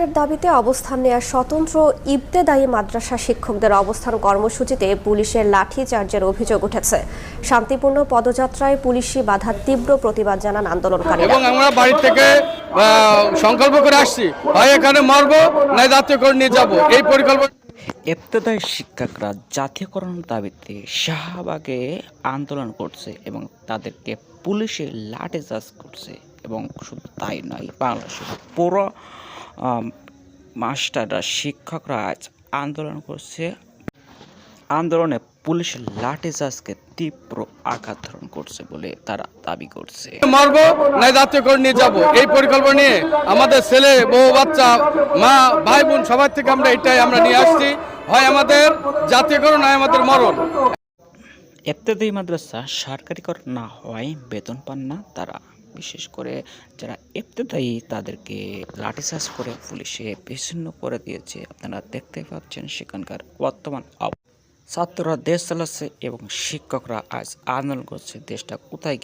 এর দাবিতে অবস্থান নেওয়া স্বতন্ত্র ইবতেদায়ী মাদ্রাসা শিক্ষকদের অবস্থান কর্মসূচিতে পুলিশের লাঠিচার্জের অভিযোগ উঠেছে। শান্তিপূর্ণ পদযাত্রায় পুলিশি বাধার তীব্র প্রতিবাদ জানান আন্দোলনকারীরা। এবং আমরা বাড়ি থেকে সংকল্প করে আসছি, হয় এখানে মরবো নাই জাতীয়করণ নিয়ে যাব, এই পরিকল্পনা। ইবতেদায়ী শিক্ষকরা জাতীয়করণ দাবিতে শাহবাগে আন্দোলন করছে এবং তাদেরকে পুলিশে লাঠিচার্জ করছে। এবং শুধু তাই নয়, বাংলাদেশের পুরো মাস্টাররা শিক্ষকরা আজ আন্দোলন করছে। আন্দোলনে পুলিশের লাঠিচার্জকে তীব্র আঘাত ধারণ করছে বলে তারা দাবি করছে। মরবো নাই জাতীয়করণ নিয়ে যাব, এই পরিকল্পনা নিয়ে আমাদের ছেলে বউ বাচ্চা মা ভাই বোন সবার থেকে আমরা নিয়ে আসছি, হয় আমাদের জাতীয়করণ নয় আমাদের মরণ। ইবতেদায়ী মাদ্রাসা সরকারিকরণ না হওয়ায় বেতন পান না তারা। বিশেষ করে যারা ইবতেদায়ী তাদেরকে লাঠিচার্জ করে পুলিশে বিচ্ছিন্ন করে দিয়েছে। আপনারা দেখতে পাচ্ছেন সেখানকার বর্তমান ছাত্ররা দেশ চালাচ্ছে এবং শিক্ষকরা আজ আন্দোলন করছে। দেশটা কোথায়